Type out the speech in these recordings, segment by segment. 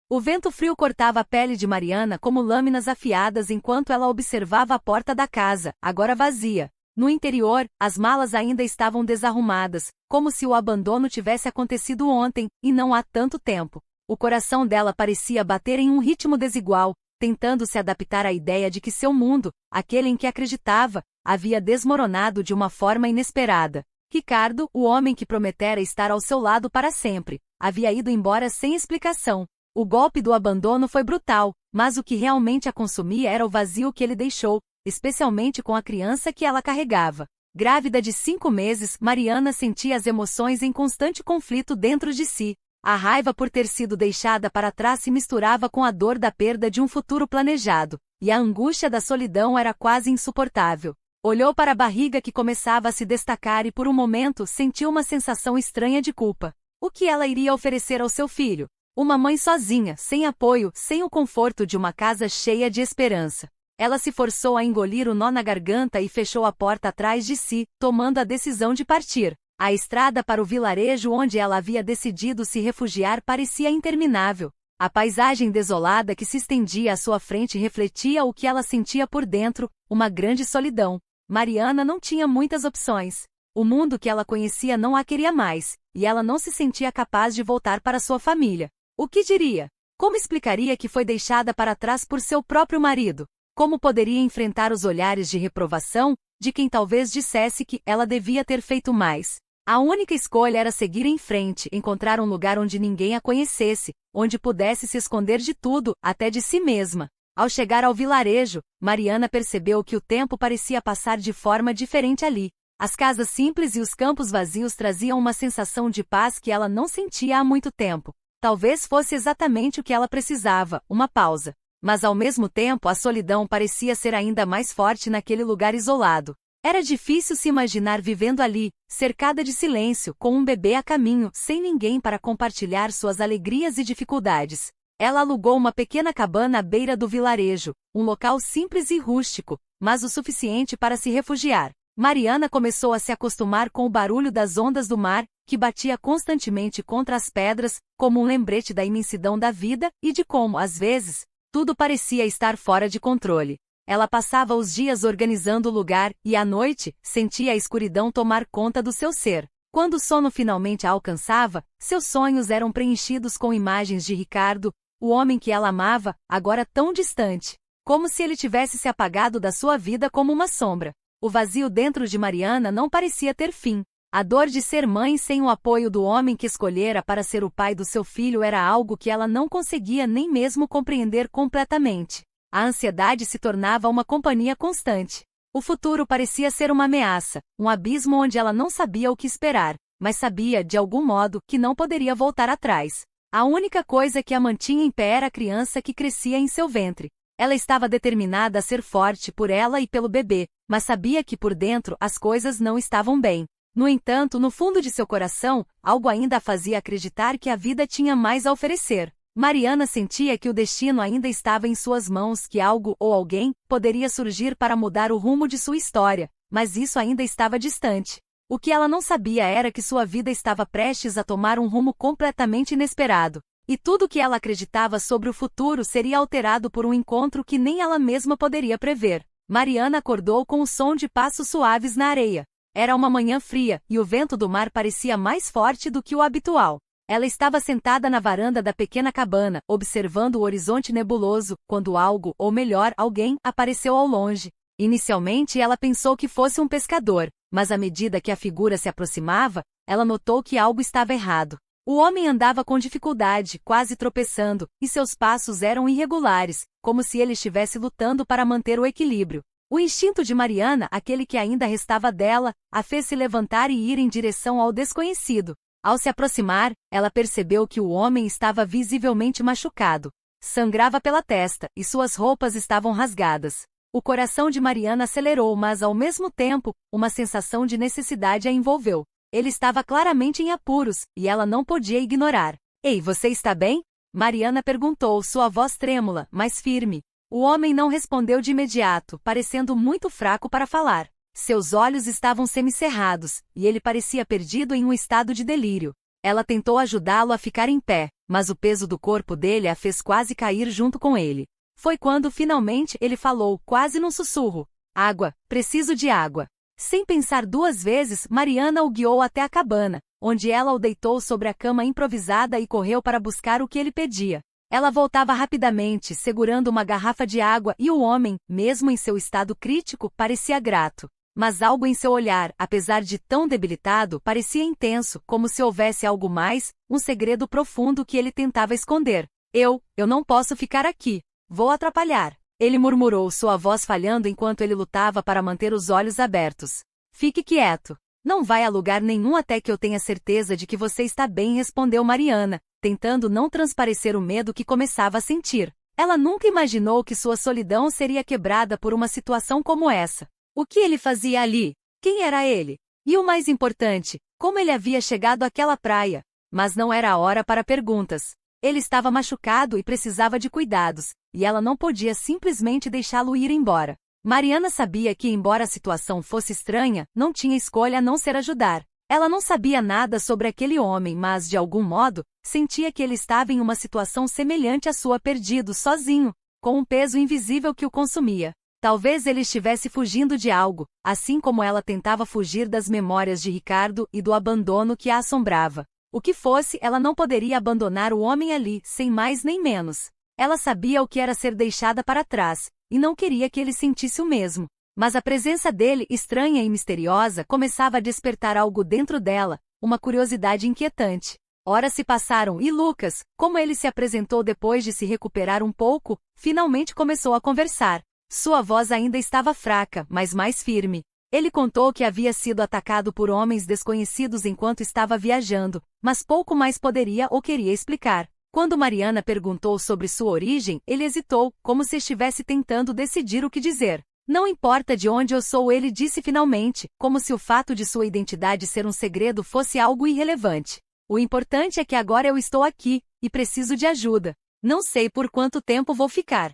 O vento frio cortava a pele de Mariana como lâminas afiadas enquanto ela observava a porta da casa, agora vazia. No interior, as malas ainda estavam desarrumadas, como se o abandono tivesse acontecido ontem, e não há tanto tempo. O coração dela parecia bater em um ritmo desigual, tentando se adaptar à ideia de que seu mundo, aquele em que acreditava, havia desmoronado de uma forma inesperada. Ricardo, o homem que prometera estar ao seu lado para sempre, havia ido embora sem explicação. O golpe do abandono foi brutal, mas o que realmente a consumia era o vazio que ele deixou, especialmente com a criança que ela carregava. Grávida de 5 meses, Mariana sentia as emoções em constante conflito dentro de si. A raiva por ter sido deixada para trás se misturava com a dor da perda de um futuro planejado, e a angústia da solidão era quase insuportável. Olhou para a barriga que começava a se destacar e por um momento sentiu uma sensação estranha de culpa. O que ela iria oferecer ao seu filho? Uma mãe sozinha, sem apoio, sem o conforto de uma casa cheia de esperança. Ela se forçou a engolir o nó na garganta e fechou a porta atrás de si, tomando a decisão de partir. A estrada para o vilarejo onde ela havia decidido se refugiar parecia interminável. A paisagem desolada que se estendia à sua frente refletia o que ela sentia por dentro, uma grande solidão. Mariana não tinha muitas opções. O mundo que ela conhecia não a queria mais, e ela não se sentia capaz de voltar para sua família. O que diria? Como explicaria que foi deixada para trás por seu próprio marido? Como poderia enfrentar os olhares de reprovação, de quem talvez dissesse que ela devia ter feito mais? A única escolha era seguir em frente, encontrar um lugar onde ninguém a conhecesse, onde pudesse se esconder de tudo, até de si mesma. Ao chegar ao vilarejo, Mariana percebeu que o tempo parecia passar de forma diferente ali. As casas simples e os campos vazios traziam uma sensação de paz que ela não sentia há muito tempo. Talvez fosse exatamente o que ela precisava, uma pausa. Mas ao mesmo tempo a solidão parecia ser ainda mais forte naquele lugar isolado. Era difícil se imaginar vivendo ali, cercada de silêncio, com um bebê a caminho, sem ninguém para compartilhar suas alegrias e dificuldades. Ela alugou uma pequena cabana à beira do vilarejo, um local simples e rústico, mas o suficiente para se refugiar. Mariana começou a se acostumar com o barulho das ondas do mar, que batia constantemente contra as pedras, como um lembrete da imensidão da vida e de como, às vezes, tudo parecia estar fora de controle. Ela passava os dias organizando o lugar e, à noite, sentia a escuridão tomar conta do seu ser. Quando o sono finalmente a alcançava, seus sonhos eram preenchidos com imagens de Ricardo, o homem que ela amava, agora tão distante. Como se ele tivesse se apagado da sua vida como uma sombra. O vazio dentro de Mariana não parecia ter fim. A dor de ser mãe sem o apoio do homem que escolhera para ser o pai do seu filho era algo que ela não conseguia nem mesmo compreender completamente. A ansiedade se tornava uma companhia constante. O futuro parecia ser uma ameaça, um abismo onde ela não sabia o que esperar, mas sabia, de algum modo, que não poderia voltar atrás. A única coisa que a mantinha em pé era a criança que crescia em seu ventre. Ela estava determinada a ser forte por ela e pelo bebê, mas sabia que por dentro as coisas não estavam bem. No entanto, no fundo de seu coração, algo ainda a fazia acreditar que a vida tinha mais a oferecer. Mariana sentia que o destino ainda estava em suas mãos, que algo ou alguém poderia surgir para mudar o rumo de sua história, mas isso ainda estava distante. O que ela não sabia era que sua vida estava prestes a tomar um rumo completamente inesperado. E tudo o que ela acreditava sobre o futuro seria alterado por um encontro que nem ela mesma poderia prever. Mariana acordou com o som de passos suaves na areia. Era uma manhã fria, e o vento do mar parecia mais forte do que o habitual. Ela estava sentada na varanda da pequena cabana, observando o horizonte nebuloso, quando algo, ou melhor, alguém, apareceu ao longe. Inicialmente ela pensou que fosse um pescador, mas à medida que a figura se aproximava, ela notou que algo estava errado. O homem andava com dificuldade, quase tropeçando, e seus passos eram irregulares, como se ele estivesse lutando para manter o equilíbrio. O instinto de Mariana, aquele que ainda restava dela, a fez se levantar e ir em direção ao desconhecido. Ao se aproximar, ela percebeu que o homem estava visivelmente machucado. Sangrava pela testa, e suas roupas estavam rasgadas. O coração de Mariana acelerou, mas ao mesmo tempo, uma sensação de necessidade a envolveu. Ele estava claramente em apuros, e ela não podia ignorar. "Ei, você está bem?" Mariana perguntou, sua voz trêmula, mas firme. O homem não respondeu de imediato, parecendo muito fraco para falar. Seus olhos estavam semicerrados, e ele parecia perdido em um estado de delírio. Ela tentou ajudá-lo a ficar em pé, mas o peso do corpo dele a fez quase cair junto com ele. Foi quando finalmente ele falou, quase num sussurro: "Água, preciso de água." Sem pensar duas vezes, Mariana o guiou até a cabana, onde ela o deitou sobre a cama improvisada e correu para buscar o que ele pedia. Ela voltava rapidamente, segurando uma garrafa de água, e o homem, mesmo em seu estado crítico, parecia grato. Mas algo em seu olhar, apesar de tão debilitado, parecia intenso, como se houvesse algo mais, um segredo profundo que ele tentava esconder. Eu não posso ficar aqui. Vou atrapalhar." Ele murmurou, sua voz falhando enquanto ele lutava para manter os olhos abertos. "Fique quieto. Não vai a lugar nenhum até que eu tenha certeza de que você está bem", respondeu Mariana, tentando não transparecer o medo que começava a sentir. Ela nunca imaginou que sua solidão seria quebrada por uma situação como essa. O que ele fazia ali? Quem era ele? E o mais importante, como ele havia chegado àquela praia? Mas não era a hora para perguntas. Ele estava machucado e precisava de cuidados, e ela não podia simplesmente deixá-lo ir embora. Mariana sabia que, embora a situação fosse estranha, não tinha escolha a não ser ajudar. Ela não sabia nada sobre aquele homem, mas, de algum modo, sentia que ele estava em uma situação semelhante à sua, perdido, sozinho, com um peso invisível que o consumia. Talvez ele estivesse fugindo de algo, assim como ela tentava fugir das memórias de Ricardo e do abandono que a assombrava. O que fosse, ela não poderia abandonar o homem ali, sem mais nem menos. Ela sabia o que era ser deixada para trás, e não queria que ele sentisse o mesmo. Mas a presença dele, estranha e misteriosa, começava a despertar algo dentro dela, uma curiosidade inquietante. Horas se passaram e Lucas, como ele se apresentou depois de se recuperar um pouco, finalmente começou a conversar. Sua voz ainda estava fraca, mas mais firme. Ele contou que havia sido atacado por homens desconhecidos enquanto estava viajando, mas pouco mais poderia ou queria explicar. Quando Mariana perguntou sobre sua origem, ele hesitou, como se estivesse tentando decidir o que dizer. "Não importa de onde eu sou", ele disse finalmente, como se o fato de sua identidade ser um segredo fosse algo irrelevante. "O importante é que agora eu estou aqui, e preciso de ajuda. Não sei por quanto tempo vou ficar."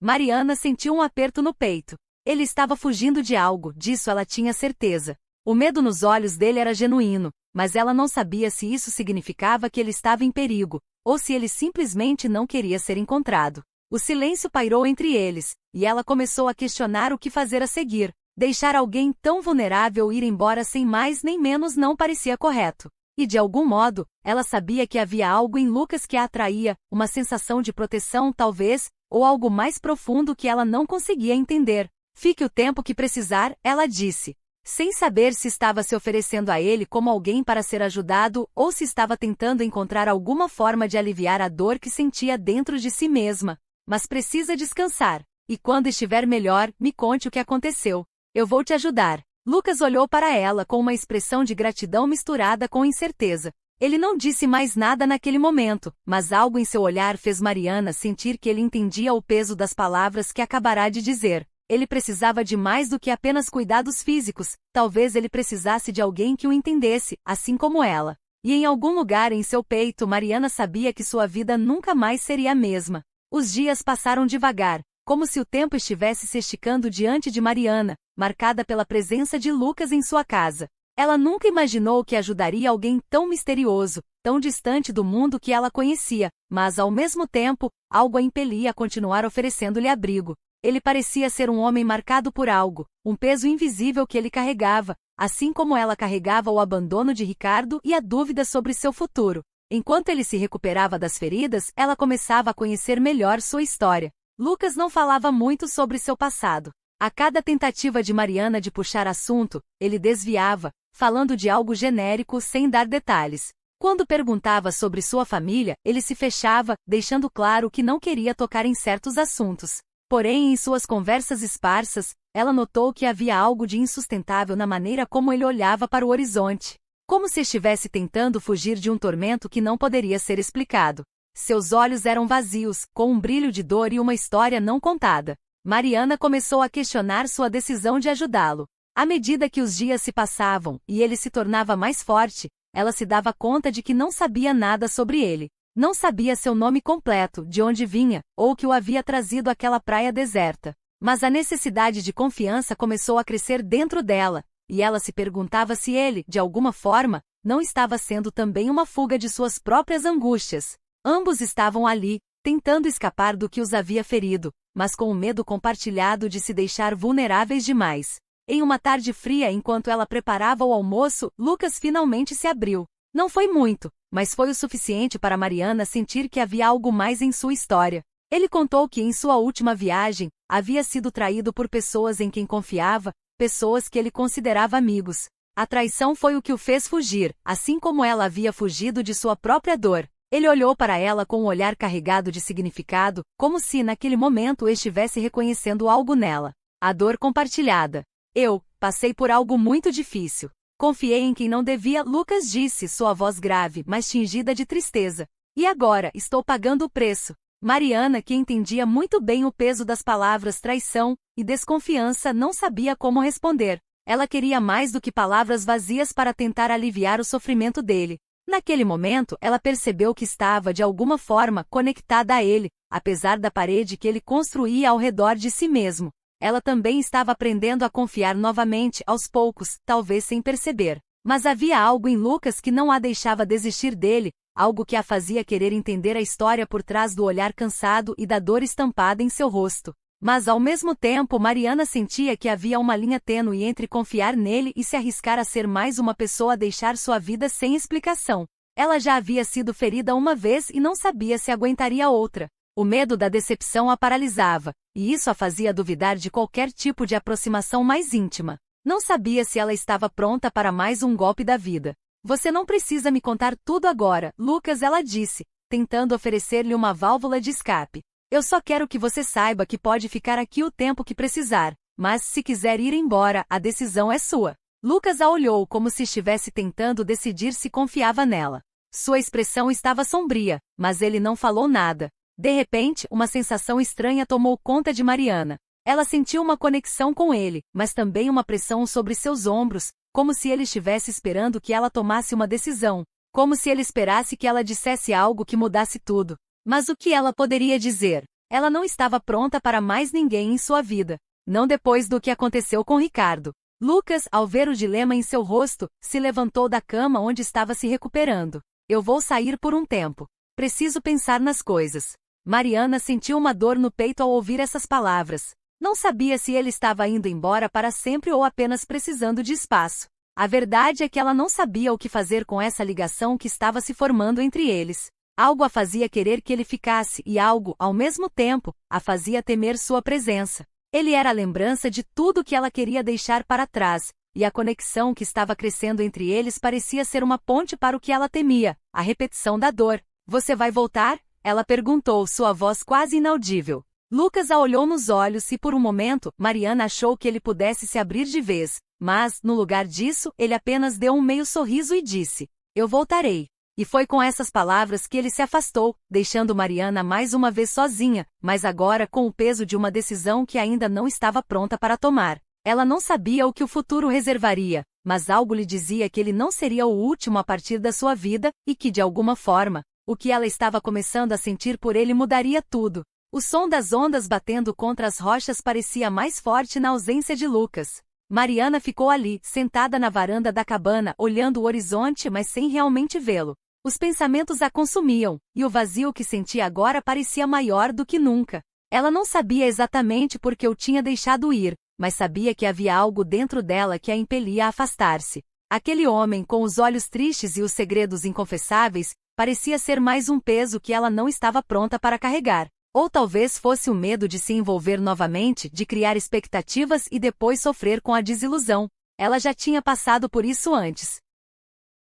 Mariana sentiu um aperto no peito. Ele estava fugindo de algo, disso ela tinha certeza. O medo nos olhos dele era genuíno, mas ela não sabia se isso significava que ele estava em perigo, ou se ele simplesmente não queria ser encontrado. O silêncio pairou entre eles, e ela começou a questionar o que fazer a seguir. Deixar alguém tão vulnerável ir embora sem mais nem menos não parecia correto. E de algum modo, ela sabia que havia algo em Lucas que a atraía, uma sensação de proteção talvez, ou algo mais profundo que ela não conseguia entender. "Fique o tempo que precisar", ela disse, sem saber se estava se oferecendo a ele como alguém para ser ajudado ou se estava tentando encontrar alguma forma de aliviar a dor que sentia dentro de si mesma. "Mas precisa descansar. E quando estiver melhor, me conte o que aconteceu. Eu vou te ajudar." Lucas olhou para ela com uma expressão de gratidão misturada com incerteza. Ele não disse mais nada naquele momento, mas algo em seu olhar fez Mariana sentir que ele entendia o peso das palavras que acabará de dizer. Ele precisava de mais do que apenas cuidados físicos, talvez ele precisasse de alguém que o entendesse, assim como ela. E em algum lugar em seu peito Mariana sabia que sua vida nunca mais seria a mesma. Os dias passaram devagar, como se o tempo estivesse se esticando diante de Mariana, marcada pela presença de Lucas em sua casa. Ela nunca imaginou que ajudaria alguém tão misterioso, tão distante do mundo que ela conhecia, mas ao mesmo tempo, algo a impelia a continuar oferecendo-lhe abrigo. Ele parecia ser um homem marcado por algo, um peso invisível que ele carregava, assim como ela carregava o abandono de Ricardo e a dúvida sobre seu futuro. Enquanto ele se recuperava das feridas, ela começava a conhecer melhor sua história. Lucas não falava muito sobre seu passado. A cada tentativa de Mariana de puxar assunto, ele desviava, falando de algo genérico sem dar detalhes. Quando perguntava sobre sua família, ele se fechava, deixando claro que não queria tocar em certos assuntos. Porém, em suas conversas esparsas, ela notou que havia algo de insustentável na maneira como ele olhava para o horizonte. Como se estivesse tentando fugir de um tormento que não poderia ser explicado. Seus olhos eram vazios, com um brilho de dor e uma história não contada. Mariana começou a questionar sua decisão de ajudá-lo. À medida que os dias se passavam, e ele se tornava mais forte, ela se dava conta de que não sabia nada sobre ele. Não sabia seu nome completo, de onde vinha, ou o que o havia trazido àquela praia deserta. Mas a necessidade de confiança começou a crescer dentro dela, e ela se perguntava se ele, de alguma forma, não estava sendo também uma fuga de suas próprias angústias. Ambos estavam ali, tentando escapar do que os havia ferido, mas com o medo compartilhado de se deixar vulneráveis demais. Em uma tarde fria, enquanto ela preparava o almoço, Lucas finalmente se abriu. Não foi muito, mas foi o suficiente para Mariana sentir que havia algo mais em sua história. Ele contou que em sua última viagem, havia sido traído por pessoas em quem confiava, pessoas que ele considerava amigos. A traição foi o que o fez fugir, assim como ela havia fugido de sua própria dor. Ele olhou para ela com um olhar carregado de significado, como se naquele momento estivesse reconhecendo algo nela. A dor compartilhada. Eu passei por algo muito difícil. Confiei em quem não devia, Lucas disse, sua voz grave, mas tingida de tristeza. E agora, estou pagando o preço. Mariana, que entendia muito bem o peso das palavras traição e desconfiança, não sabia como responder. Ela queria mais do que palavras vazias para tentar aliviar o sofrimento dele. Naquele momento, ela percebeu que estava de alguma forma conectada a ele, apesar da parede que ele construía ao redor de si mesmo. Ela também estava aprendendo a confiar novamente, aos poucos, talvez sem perceber. Mas havia algo em Lucas que não a deixava desistir dele, algo que a fazia querer entender a história por trás do olhar cansado e da dor estampada em seu rosto. Mas ao mesmo tempo, Mariana sentia que havia uma linha tênue entre confiar nele e se arriscar a ser mais uma pessoa a deixar sua vida sem explicação. Ela já havia sido ferida uma vez e não sabia se aguentaria outra. O medo da decepção a paralisava, e isso a fazia duvidar de qualquer tipo de aproximação mais íntima. Não sabia se ela estava pronta para mais um golpe da vida. Você não precisa me contar tudo agora, Lucas, ela disse, tentando oferecer-lhe uma válvula de escape. Eu só quero que você saiba que pode ficar aqui o tempo que precisar, mas se quiser ir embora, a decisão é sua. Lucas a olhou como se estivesse tentando decidir se confiava nela. Sua expressão estava sombria, mas ele não falou nada. De repente, uma sensação estranha tomou conta de Mariana. Ela sentiu uma conexão com ele, mas também uma pressão sobre seus ombros, como se ele estivesse esperando que ela tomasse uma decisão, como se ele esperasse que ela dissesse algo que mudasse tudo. Mas o que ela poderia dizer? Ela não estava pronta para mais ninguém em sua vida. Não depois do que aconteceu com Ricardo. Lucas, ao ver o dilema em seu rosto, se levantou da cama onde estava se recuperando. Eu vou sair por um tempo. Preciso pensar nas coisas. Mariana sentiu uma dor no peito ao ouvir essas palavras. Não sabia se ele estava indo embora para sempre ou apenas precisando de espaço. A verdade é que ela não sabia o que fazer com essa ligação que estava se formando entre eles. Algo a fazia querer que ele ficasse e algo, ao mesmo tempo, a fazia temer sua presença. Ele era a lembrança de tudo que ela queria deixar para trás, e a conexão que estava crescendo entre eles parecia ser uma ponte para o que ela temia, a repetição da dor. Você vai voltar? Ela perguntou, sua voz quase inaudível. Lucas a olhou nos olhos e por um momento, Mariana achou que ele pudesse se abrir de vez, mas, no lugar disso, ele apenas deu um meio sorriso e disse, eu voltarei. E foi com essas palavras que ele se afastou, deixando Mariana mais uma vez sozinha, mas agora com o peso de uma decisão que ainda não estava pronta para tomar. Ela não sabia o que o futuro reservaria, mas algo lhe dizia que ele não seria o último a partir da sua vida, e que de alguma forma, o que ela estava começando a sentir por ele mudaria tudo. O som das ondas batendo contra as rochas parecia mais forte na ausência de Lucas. Mariana ficou ali, sentada na varanda da cabana, olhando o horizonte mas sem realmente vê-lo. Os pensamentos a consumiam, e o vazio que sentia agora parecia maior do que nunca. Ela não sabia exatamente por que o tinha deixado ir, mas sabia que havia algo dentro dela que a impelia a afastar-se. Aquele homem com os olhos tristes e os segredos inconfessáveis, parecia ser mais um peso que ela não estava pronta para carregar. Ou talvez fosse o medo de se envolver novamente, de criar expectativas e depois sofrer com a desilusão. Ela já tinha passado por isso antes.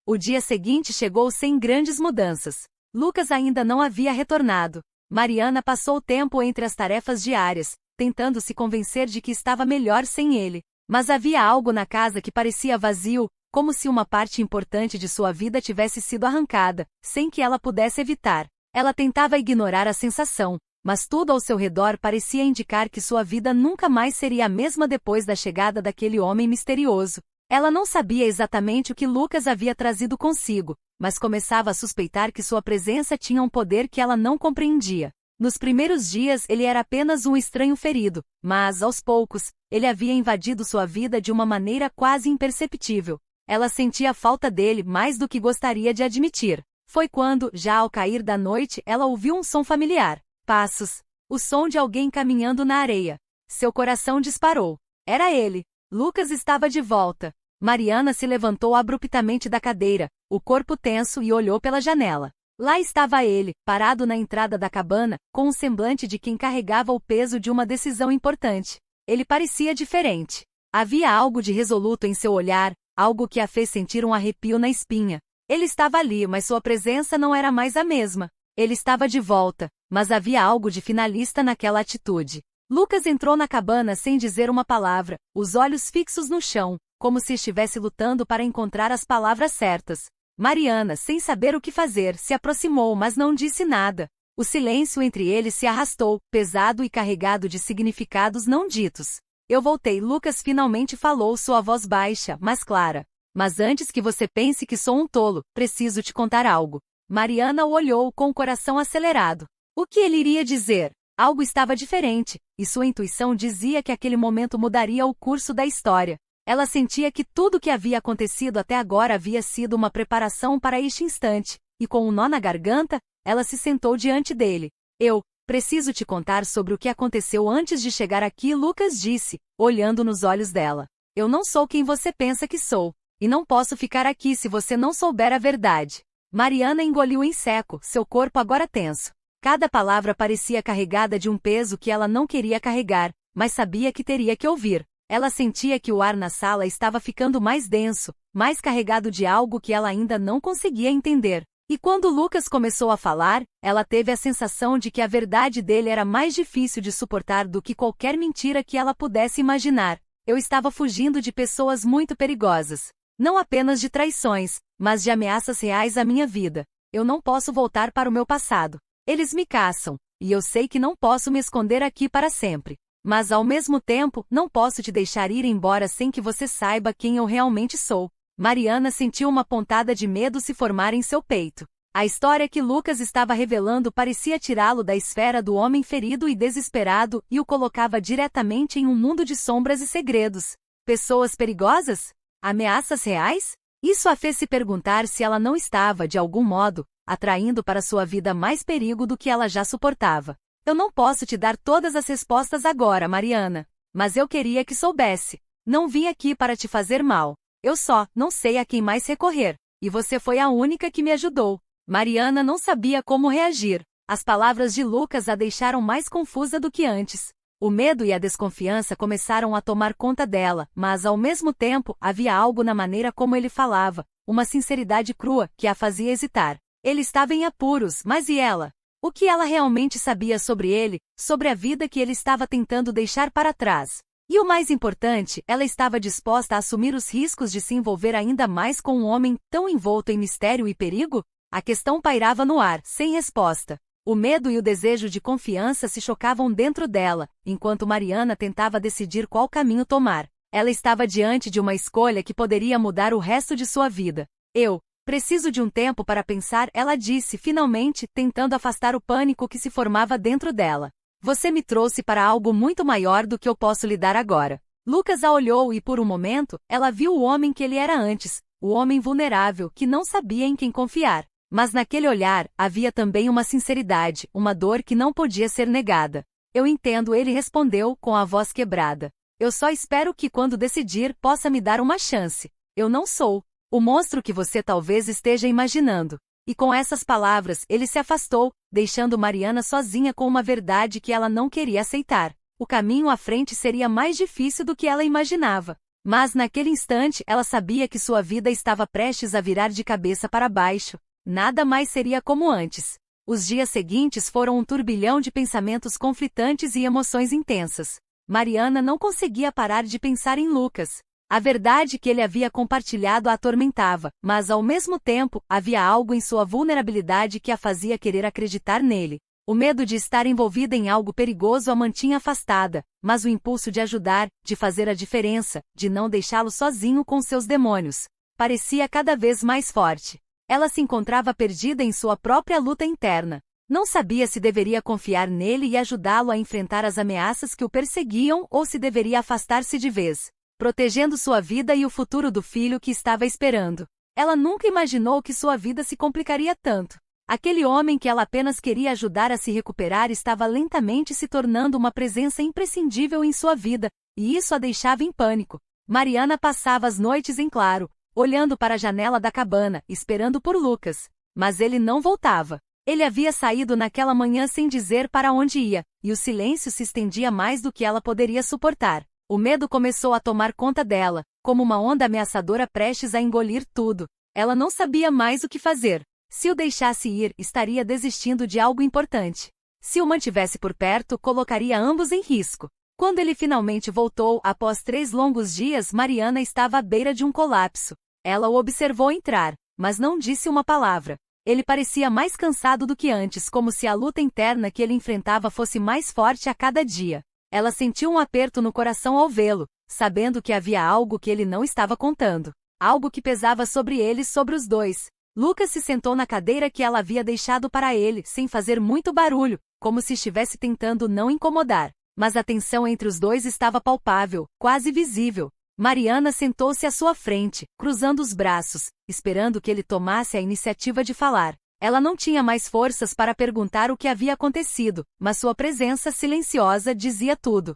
O dia seguinte chegou sem grandes mudanças. Lucas ainda não havia retornado. Mariana passou o tempo entre as tarefas diárias, tentando se convencer de que estava melhor sem ele. Mas havia algo na casa que parecia vazio, como se uma parte importante de sua vida tivesse sido arrancada, sem que ela pudesse evitar. Ela tentava ignorar a sensação, mas tudo ao seu redor parecia indicar que sua vida nunca mais seria a mesma depois da chegada daquele homem misterioso. Ela não sabia exatamente o que Lucas havia trazido consigo, mas começava a suspeitar que sua presença tinha um poder que ela não compreendia. Nos primeiros dias ele era apenas um estranho ferido, mas, aos poucos, ele havia invadido sua vida de uma maneira quase imperceptível. Ela sentia a falta dele mais do que gostaria de admitir. Foi quando, já ao cair da noite, ela ouviu um som familiar. Passos. O som de alguém caminhando na areia. Seu coração disparou. Era ele. Lucas estava de volta. Mariana se levantou abruptamente da cadeira, o corpo tenso, e olhou pela janela. Lá estava ele, parado na entrada da cabana, com um semblante de quem carregava o peso de uma decisão importante. Ele parecia diferente. Havia algo de resoluto em seu olhar, algo que a fez sentir um arrepio na espinha. Ele estava ali, mas sua presença não era mais a mesma. Ele estava de volta, mas havia algo de finalista naquela atitude. Lucas entrou na cabana sem dizer uma palavra, os olhos fixos no chão, como se estivesse lutando para encontrar as palavras certas. Mariana, sem saber o que fazer, se aproximou, mas não disse nada. O silêncio entre eles se arrastou, pesado e carregado de significados não ditos. Eu voltei. Lucas finalmente falou, sua voz baixa, mas clara. Mas antes que você pense que sou um tolo, preciso te contar algo. Mariana o olhou com o coração acelerado. O que ele iria dizer? Algo estava diferente, e sua intuição dizia que aquele momento mudaria o curso da história. Ela sentia que tudo o que havia acontecido até agora havia sido uma preparação para este instante, e com um nó na garganta, ela se sentou diante dele. Eu preciso te contar sobre o que aconteceu antes de chegar aqui, Lucas disse, olhando nos olhos dela. Eu não sou quem você pensa que sou, e não posso ficar aqui se você não souber a verdade. Mariana engoliu em seco, seu corpo agora tenso. Cada palavra parecia carregada de um peso que ela não queria carregar, mas sabia que teria que ouvir. Ela sentia que o ar na sala estava ficando mais denso, mais carregado de algo que ela ainda não conseguia entender. E quando Lucas começou a falar, ela teve a sensação de que a verdade dele era mais difícil de suportar do que qualquer mentira que ela pudesse imaginar. Eu estava fugindo de pessoas muito perigosas. Não apenas de traições, mas de ameaças reais à minha vida. Eu não posso voltar para o meu passado. Eles me caçam, e eu sei que não posso me esconder aqui para sempre. Mas ao mesmo tempo, não posso te deixar ir embora sem que você saiba quem eu realmente sou. Mariana sentiu uma pontada de medo se formar em seu peito. A história que Lucas estava revelando parecia tirá-lo da esfera do homem ferido e desesperado e o colocava diretamente em um mundo de sombras e segredos. Pessoas perigosas? Ameaças reais? Isso a fez se perguntar se ela não estava, de algum modo, atraindo para sua vida mais perigo do que ela já suportava. Eu não posso te dar todas as respostas agora, Mariana. Mas eu queria que soubesse. Não vim aqui para te fazer mal. Eu só não sei a quem mais recorrer. E você foi a única que me ajudou. Mariana não sabia como reagir. As palavras de Lucas a deixaram mais confusa do que antes. O medo e a desconfiança começaram a tomar conta dela, mas ao mesmo tempo havia algo na maneira como ele falava, uma sinceridade crua que a fazia hesitar. Ele estava em apuros, mas e ela? O que ela realmente sabia sobre ele, sobre a vida que ele estava tentando deixar para trás? E o mais importante, ela estava disposta a assumir os riscos de se envolver ainda mais com um homem tão envolto em mistério e perigo? A questão pairava no ar, sem resposta. O medo e o desejo de confiança se chocavam dentro dela, enquanto Mariana tentava decidir qual caminho tomar. Ela estava diante de uma escolha que poderia mudar o resto de sua vida. Eu preciso de um tempo para pensar, ela disse finalmente, tentando afastar o pânico que se formava dentro dela. Você me trouxe para algo muito maior do que eu posso lhe dar agora. Lucas a olhou e por um momento, ela viu o homem que ele era antes, o homem vulnerável que não sabia em quem confiar. Mas naquele olhar, havia também uma sinceridade, uma dor que não podia ser negada. Eu entendo, ele respondeu, com a voz quebrada. Eu só espero que quando decidir, possa me dar uma chance. Eu não sou o monstro que você talvez esteja imaginando. E com essas palavras, ele se afastou, deixando Mariana sozinha com uma verdade que ela não queria aceitar. O caminho à frente seria mais difícil do que ela imaginava. Mas naquele instante, ela sabia que sua vida estava prestes a virar de cabeça para baixo. Nada mais seria como antes. Os dias seguintes foram um turbilhão de pensamentos conflitantes e emoções intensas. Mariana não conseguia parar de pensar em Lucas. A verdade que ele havia compartilhado a atormentava, mas ao mesmo tempo, havia algo em sua vulnerabilidade que a fazia querer acreditar nele. O medo de estar envolvida em algo perigoso a mantinha afastada, mas o impulso de ajudar, de fazer a diferença, de não deixá-lo sozinho com seus demônios, parecia cada vez mais forte. Ela se encontrava perdida em sua própria luta interna. Não sabia se deveria confiar nele e ajudá-lo a enfrentar as ameaças que o perseguiam ou se deveria afastar-se de vez, protegendo sua vida e o futuro do filho que estava esperando. Ela nunca imaginou que sua vida se complicaria tanto. Aquele homem que ela apenas queria ajudar a se recuperar estava lentamente se tornando uma presença imprescindível em sua vida, e isso a deixava em pânico. Mariana passava as noites em claro, olhando para a janela da cabana, esperando por Lucas. Mas ele não voltava. Ele havia saído naquela manhã sem dizer para onde ia, e o silêncio se estendia mais do que ela poderia suportar. O medo começou a tomar conta dela, como uma onda ameaçadora prestes a engolir tudo. Ela não sabia mais o que fazer. Se o deixasse ir, estaria desistindo de algo importante. Se o mantivesse por perto, colocaria ambos em risco. Quando ele finalmente voltou, após 3 longos dias, Mariana estava à beira de um colapso. Ela o observou entrar, mas não disse uma palavra. Ele parecia mais cansado do que antes, como se a luta interna que ele enfrentava fosse mais forte a cada dia. Ela sentiu um aperto no coração ao vê-lo, sabendo que havia algo que ele não estava contando. Algo que pesava sobre eles, sobre os dois. Lucas se sentou na cadeira que ela havia deixado para ele, sem fazer muito barulho, como se estivesse tentando não incomodar. Mas a tensão entre os dois estava palpável, quase visível. Mariana sentou-se à sua frente, cruzando os braços, esperando que ele tomasse a iniciativa de falar. Ela não tinha mais forças para perguntar o que havia acontecido, mas sua presença silenciosa dizia tudo.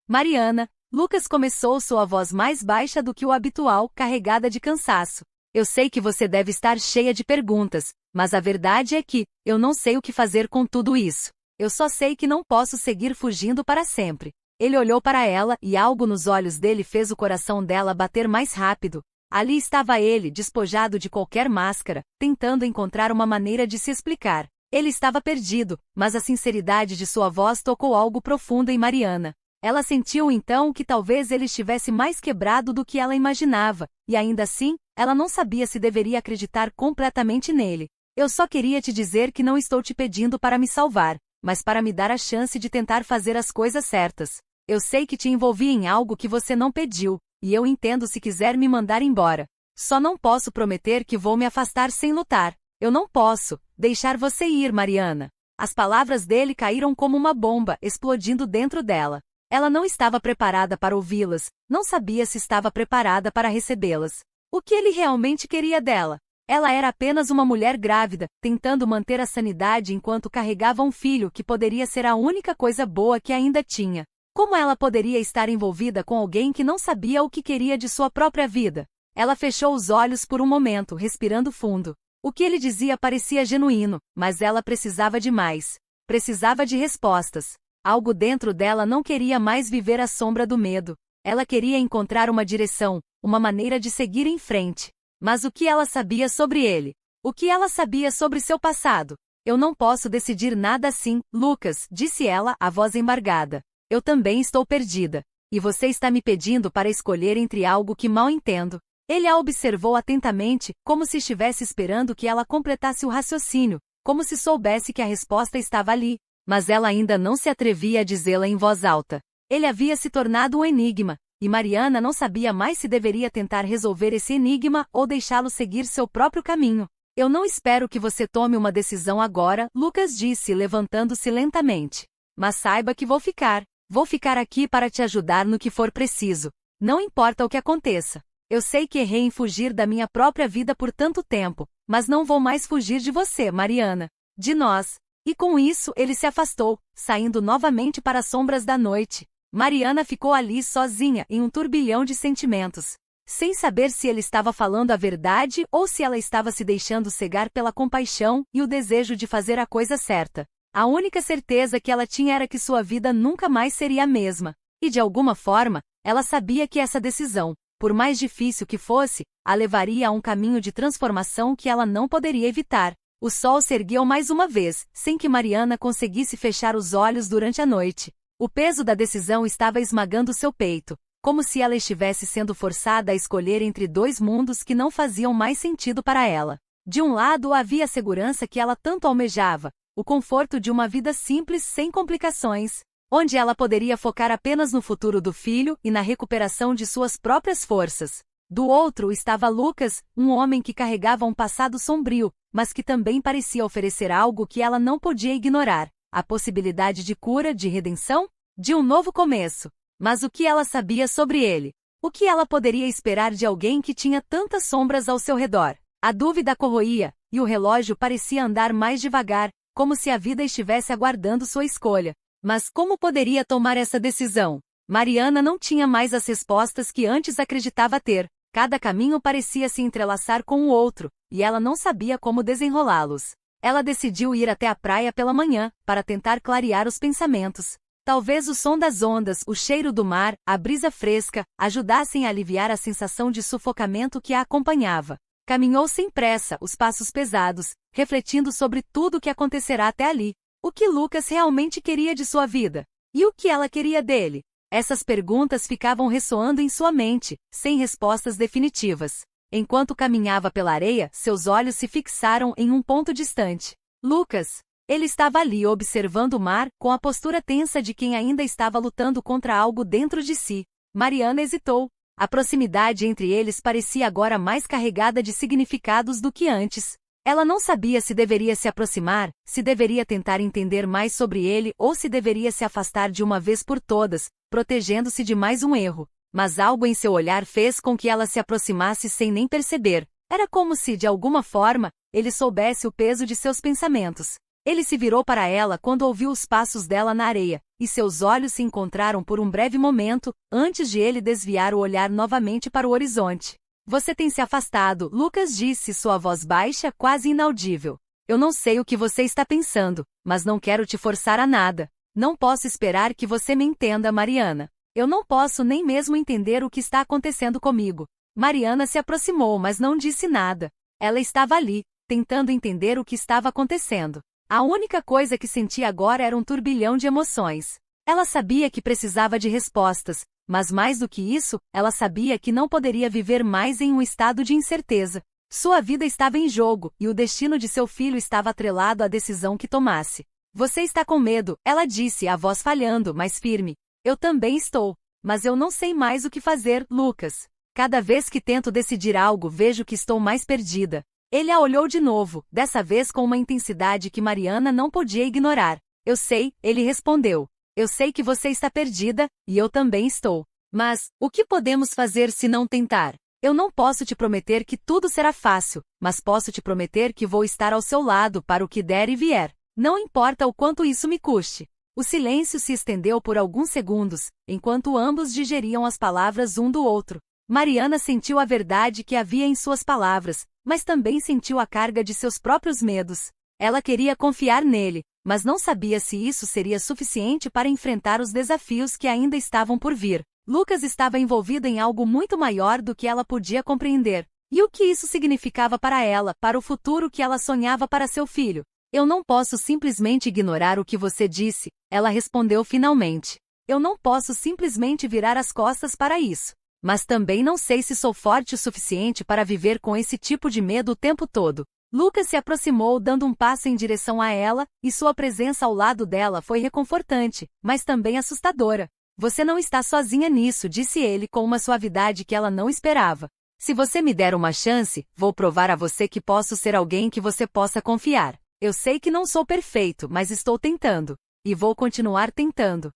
Mariana, Lucas começou, sua voz mais baixa do que o habitual, carregada de cansaço. Eu sei que você deve estar cheia de perguntas, mas a verdade é que eu não sei o que fazer com tudo isso. Eu só sei que não posso seguir fugindo para sempre. Ele olhou para ela e algo nos olhos dele fez o coração dela bater mais rápido. Ali estava ele, despojado de qualquer máscara, tentando encontrar uma maneira de se explicar. Ele estava perdido, mas a sinceridade de sua voz tocou algo profundo em Mariana. Ela sentiu então que talvez ele estivesse mais quebrado do que ela imaginava, e ainda assim, ela não sabia se deveria acreditar completamente nele. Eu só queria te dizer que não estou te pedindo para me salvar, mas para me dar a chance de tentar fazer as coisas certas. Eu sei que te envolvi em algo que você não pediu, e eu entendo se quiser me mandar embora. Só não posso prometer que vou me afastar sem lutar. Eu não posso deixar você ir, Mariana. As palavras dele caíram como uma bomba, explodindo dentro dela. Ela não estava preparada para ouvi-las, não sabia se estava preparada para recebê-las. O que ele realmente queria dela? Ela era apenas uma mulher grávida, tentando manter a sanidade enquanto carregava um filho que poderia ser a única coisa boa que ainda tinha. Como ela poderia estar envolvida com alguém que não sabia o que queria de sua própria vida? Ela fechou os olhos por um momento, respirando fundo. O que ele dizia parecia genuíno, mas ela precisava de mais. Precisava de respostas. Algo dentro dela não queria mais viver à sombra do medo. Ela queria encontrar uma direção, uma maneira de seguir em frente. Mas o que ela sabia sobre ele? O que ela sabia sobre seu passado? Eu não posso decidir nada assim, Lucas, disse ela, a voz embargada. Eu também estou perdida. E você está me pedindo para escolher entre algo que mal entendo. Ele a observou atentamente, como se estivesse esperando que ela completasse o raciocínio, como se soubesse que a resposta estava ali, mas ela ainda não se atrevia a dizê-la em voz alta. Ele havia se tornado um enigma, e Mariana não sabia mais se deveria tentar resolver esse enigma ou deixá-lo seguir seu próprio caminho. Eu não espero que você tome uma decisão agora, Lucas disse, levantando-se lentamente. Mas saiba que vou ficar. Vou ficar aqui para te ajudar no que for preciso. Não importa o que aconteça. Eu sei que errei em fugir da minha própria vida por tanto tempo, mas não vou mais fugir de você, Mariana. De nós. E com isso ele se afastou, saindo novamente para as sombras da noite. Mariana ficou ali sozinha, em um turbilhão de sentimentos. Sem saber se ele estava falando a verdade ou se ela estava se deixando cegar pela compaixão e o desejo de fazer a coisa certa. A única certeza que ela tinha era que sua vida nunca mais seria a mesma. E de alguma forma, ela sabia que essa decisão, por mais difícil que fosse, a levaria a um caminho de transformação que ela não poderia evitar. O sol se ergueu mais uma vez, sem que Mariana conseguisse fechar os olhos durante a noite. O peso da decisão estava esmagando seu peito, como se ela estivesse sendo forçada a escolher entre 2 mundos que não faziam mais sentido para ela. De um lado havia a segurança que ela tanto almejava, o conforto de uma vida simples sem complicações, onde ela poderia focar apenas no futuro do filho e na recuperação de suas próprias forças. Do outro estava Lucas, um homem que carregava um passado sombrio, mas que também parecia oferecer algo que ela não podia ignorar: a possibilidade de cura, de redenção, de um novo começo. Mas o que ela sabia sobre ele? O que ela poderia esperar de alguém que tinha tantas sombras ao seu redor? A dúvida corroía, e o relógio parecia andar mais devagar, como se a vida estivesse aguardando sua escolha. Mas como poderia tomar essa decisão? Mariana não tinha mais as respostas que antes acreditava ter. Cada caminho parecia se entrelaçar com o outro, e ela não sabia como desenrolá-los. Ela decidiu ir até a praia pela manhã, para tentar clarear os pensamentos. Talvez o som das ondas, o cheiro do mar, a brisa fresca, ajudassem a aliviar a sensação de sufocamento que a acompanhava. Caminhou sem pressa, os passos pesados, refletindo sobre tudo o que acontecerá até ali. O que Lucas realmente queria de sua vida? E o que ela queria dele? Essas perguntas ficavam ressoando em sua mente, sem respostas definitivas. Enquanto caminhava pela areia, seus olhos se fixaram em um ponto distante. Lucas! Ele estava ali observando o mar, com a postura tensa de quem ainda estava lutando contra algo dentro de si. Mariana hesitou. A proximidade entre eles parecia agora mais carregada de significados do que antes. Ela não sabia se deveria se aproximar, se deveria tentar entender mais sobre ele ou se deveria se afastar de uma vez por todas, protegendo-se de mais um erro. Mas algo em seu olhar fez com que ela se aproximasse sem nem perceber. Era como se, de alguma forma, ele soubesse o peso de seus pensamentos. Ele se virou para ela quando ouviu os passos dela na areia, e seus olhos se encontraram por um breve momento, antes de ele desviar o olhar novamente para o horizonte. Você tem se afastado, Lucas disse, sua voz baixa, quase inaudível. Eu não sei o que você está pensando, mas não quero te forçar a nada. Não posso esperar que você me entenda, Mariana. Eu não posso nem mesmo entender o que está acontecendo comigo. Mariana se aproximou, mas não disse nada. Ela estava ali, tentando entender o que estava acontecendo. A única coisa que sentia agora era um turbilhão de emoções. Ela sabia que precisava de respostas, mas mais do que isso, ela sabia que não poderia viver mais em um estado de incerteza. Sua vida estava em jogo, e o destino de seu filho estava atrelado à decisão que tomasse. Você está com medo, ela disse, a voz falhando, mas firme. Eu também estou. Mas eu não sei mais o que fazer, Lucas. Cada vez que tento decidir algo, vejo que estou mais perdida. Ele a olhou de novo, dessa vez com uma intensidade que Mariana não podia ignorar. Eu sei, ele respondeu. Eu sei que você está perdida, e eu também estou. Mas, o que podemos fazer se não tentar? Eu não posso te prometer que tudo será fácil, mas posso te prometer que vou estar ao seu lado para o que der e vier. Não importa o quanto isso me custe. O silêncio se estendeu por alguns segundos, enquanto ambos digeriam as palavras um do outro. Mariana sentiu a verdade que havia em suas palavras, mas também sentiu a carga de seus próprios medos. Ela queria confiar nele, mas não sabia se isso seria suficiente para enfrentar os desafios que ainda estavam por vir. Lucas estava envolvido em algo muito maior do que ela podia compreender. E o que isso significava para ela, para o futuro que ela sonhava para seu filho? Eu não posso simplesmente ignorar o que você disse, ela respondeu finalmente. Eu não posso simplesmente virar as costas para isso. Mas também não sei se sou forte o suficiente para viver com esse tipo de medo o tempo todo. Lucas se aproximou dando um passo em direção a ela, e sua presença ao lado dela foi reconfortante, mas também assustadora. Você não está sozinha nisso, disse ele com uma suavidade que ela não esperava. Se você me der uma chance, vou provar a você que posso ser alguém que você possa confiar. Eu sei que não sou perfeito, mas estou tentando. E vou continuar tentando.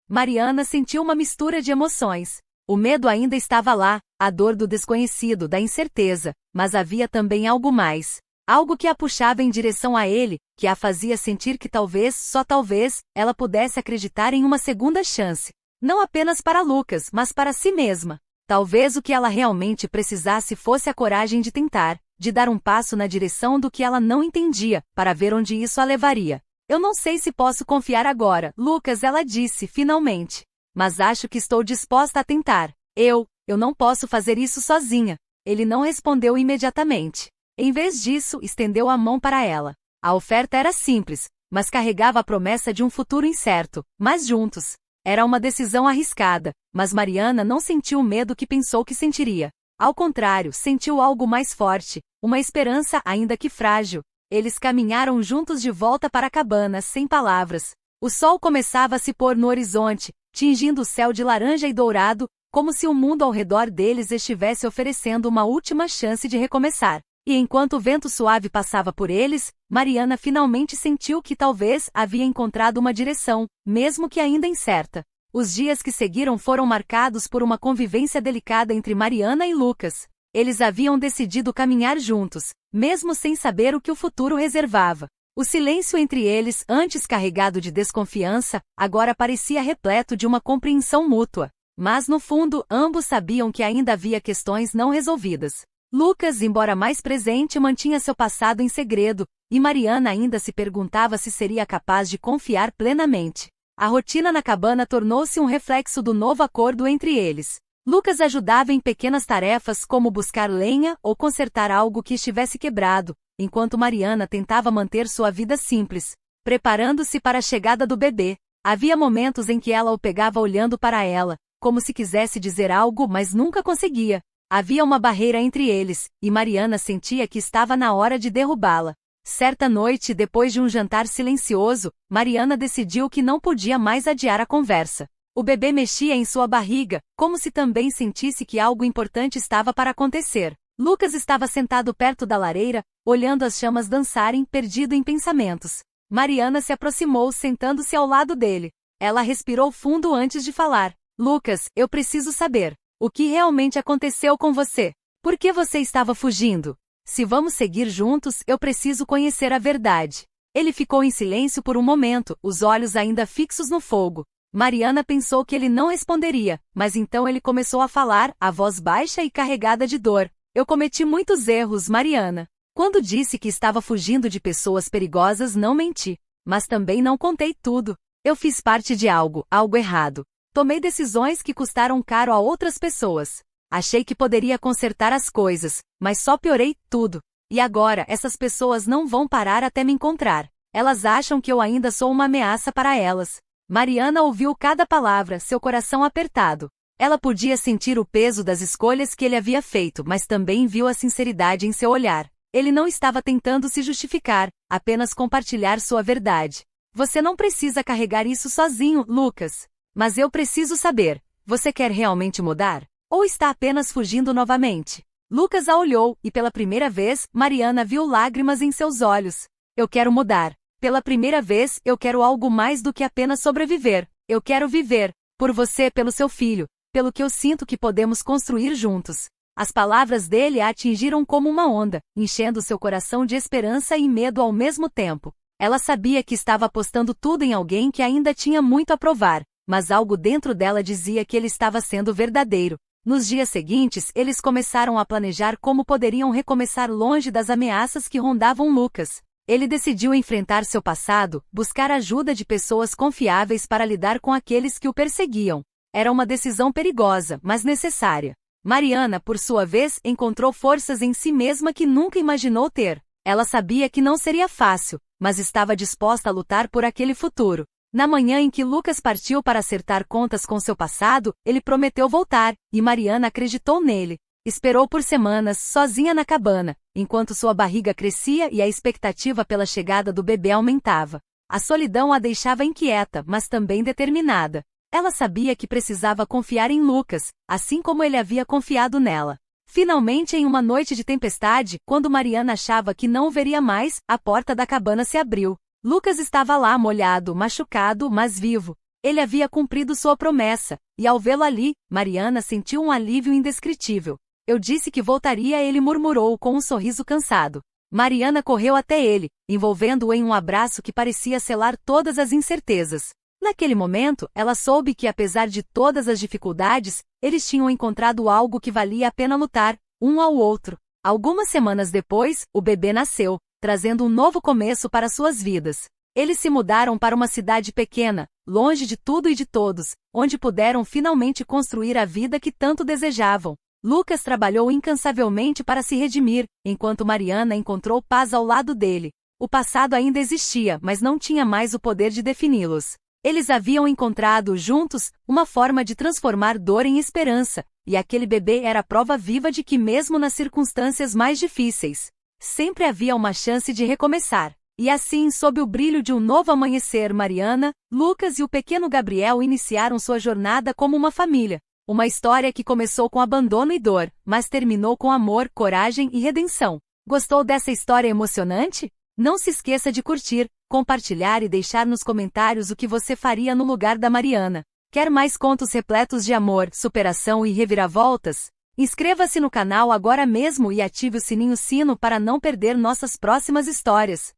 Mariana sentiu uma mistura de emoções. O medo ainda estava lá, a dor do desconhecido, da incerteza, mas havia também algo mais. Algo que a puxava em direção a ele, que a fazia sentir que talvez, só talvez, ela pudesse acreditar em uma segunda chance. Não apenas para Lucas, mas para si mesma. Talvez o que ela realmente precisasse fosse a coragem de tentar, de dar um passo na direção do que ela não entendia, para ver onde isso a levaria. Eu não sei se posso confiar agora, Lucas, ela disse, finalmente. Mas acho que estou disposta a tentar. Eu não posso fazer isso sozinha. Ele não respondeu imediatamente. Em vez disso, estendeu a mão para ela. A oferta era simples, mas carregava a promessa de um futuro incerto, mas juntos. Era uma decisão arriscada, mas Mariana não sentiu o medo que pensou que sentiria. Ao contrário, sentiu algo mais forte, uma esperança ainda que frágil. Eles caminharam juntos de volta para a cabana, sem palavras. O sol começava a se pôr no horizonte, tingindo o céu de laranja e dourado, como se o mundo ao redor deles estivesse oferecendo uma última chance de recomeçar. E enquanto o vento suave passava por eles, Mariana finalmente sentiu que talvez havia encontrado uma direção, mesmo que ainda incerta. Os dias que seguiram foram marcados por uma convivência delicada entre Mariana e Lucas. Eles haviam decidido caminhar juntos, mesmo sem saber o que o futuro reservava. O silêncio entre eles, antes carregado de desconfiança, agora parecia repleto de uma compreensão mútua. Mas no fundo, ambos sabiam que ainda havia questões não resolvidas. Lucas, embora mais presente, mantinha seu passado em segredo, e Mariana ainda se perguntava se seria capaz de confiar plenamente. A rotina na cabana tornou-se um reflexo do novo acordo entre eles. Lucas ajudava em pequenas tarefas como buscar lenha ou consertar algo que estivesse quebrado, enquanto Mariana tentava manter sua vida simples, preparando-se para a chegada do bebê. Havia momentos em que ela o pegava olhando para ela, como se quisesse dizer algo, mas nunca conseguia. Havia uma barreira entre eles, e Mariana sentia que estava na hora de derrubá-la. Certa noite, depois de um jantar silencioso, Mariana decidiu que não podia mais adiar a conversa. O bebê mexia em sua barriga, como se também sentisse que algo importante estava para acontecer. Lucas estava sentado perto da lareira, olhando as chamas dançarem, perdido em pensamentos. Mariana se aproximou, sentando-se ao lado dele. Ela respirou fundo antes de falar. Lucas, eu preciso saber. O que realmente aconteceu com você? Por que você estava fugindo? Se vamos seguir juntos, eu preciso conhecer a verdade. Ele ficou em silêncio por um momento, os olhos ainda fixos no fogo. Mariana pensou que ele não responderia, mas então ele começou a falar, a voz baixa e carregada de dor. Eu cometi muitos erros, Mariana. Quando disse que estava fugindo de pessoas perigosas, não menti. Mas também não contei tudo. Eu fiz parte de algo errado. Tomei decisões que custaram caro a outras pessoas. Achei que poderia consertar as coisas, mas só piorei tudo. E agora, essas pessoas não vão parar até me encontrar. Elas acham que eu ainda sou uma ameaça para elas. Mariana ouviu cada palavra, seu coração apertado. Ela podia sentir o peso das escolhas que ele havia feito, mas também viu a sinceridade em seu olhar. Ele não estava tentando se justificar, apenas compartilhar sua verdade. Você não precisa carregar isso sozinho, Lucas. Mas eu preciso saber, você quer realmente mudar? Ou está apenas fugindo novamente? Lucas a olhou, e pela primeira vez, Mariana viu lágrimas em seus olhos. Eu quero mudar. Pela primeira vez, eu quero algo mais do que apenas sobreviver. Eu quero viver. Por você, pelo seu filho. Pelo que eu sinto que podemos construir juntos. As palavras dele a atingiram como uma onda, enchendo seu coração de esperança e medo ao mesmo tempo. Ela sabia que estava apostando tudo em alguém que ainda tinha muito a provar, mas algo dentro dela dizia que ele estava sendo verdadeiro. Nos dias seguintes, eles começaram a planejar como poderiam recomeçar longe das ameaças que rondavam Lucas. Ele decidiu enfrentar seu passado, buscar ajuda de pessoas confiáveis para lidar com aqueles que o perseguiam. Era uma decisão perigosa, mas necessária. Mariana, por sua vez, encontrou forças em si mesma que nunca imaginou ter. Ela sabia que não seria fácil, mas estava disposta a lutar por aquele futuro. Na manhã em que Lucas partiu para acertar contas com seu passado, ele prometeu voltar, e Mariana acreditou nele. Esperou por semanas, sozinha na cabana, enquanto sua barriga crescia e a expectativa pela chegada do bebê aumentava. A solidão a deixava inquieta, mas também determinada. Ela sabia que precisava confiar em Lucas, assim como ele havia confiado nela. Finalmente, em uma noite de tempestade, quando Mariana achava que não o veria mais, a porta da cabana se abriu. Lucas estava lá molhado, machucado, mas vivo. Ele havia cumprido sua promessa, e ao vê-lo ali, Mariana sentiu um alívio indescritível. Eu disse que voltaria, ele murmurou com um sorriso cansado. Mariana correu até ele, envolvendo-o em um abraço que parecia selar todas as incertezas. Naquele momento, ela soube que apesar de todas as dificuldades, eles tinham encontrado algo que valia a pena lutar, um ao outro. Algumas semanas depois, o bebê nasceu, trazendo um novo começo para suas vidas. Eles se mudaram para uma cidade pequena, longe de tudo e de todos, onde puderam finalmente construir a vida que tanto desejavam. Lucas trabalhou incansavelmente para se redimir, enquanto Mariana encontrou paz ao lado dele. O passado ainda existia, mas não tinha mais o poder de defini-los. Eles haviam encontrado, juntos, uma forma de transformar dor em esperança, e aquele bebê era a prova viva de que mesmo nas circunstâncias mais difíceis, sempre havia uma chance de recomeçar. E assim, sob o brilho de um novo amanhecer, Mariana, Lucas e o pequeno Gabriel iniciaram sua jornada como uma família. Uma história que começou com abandono e dor, mas terminou com amor, coragem e redenção. Gostou dessa história emocionante? Não se esqueça de curtir, compartilhar e deixar nos comentários o que você faria no lugar da Mariana. Quer mais contos repletos de amor, superação e reviravoltas? Inscreva-se no canal agora mesmo e ative o sininho para não perder nossas próximas histórias.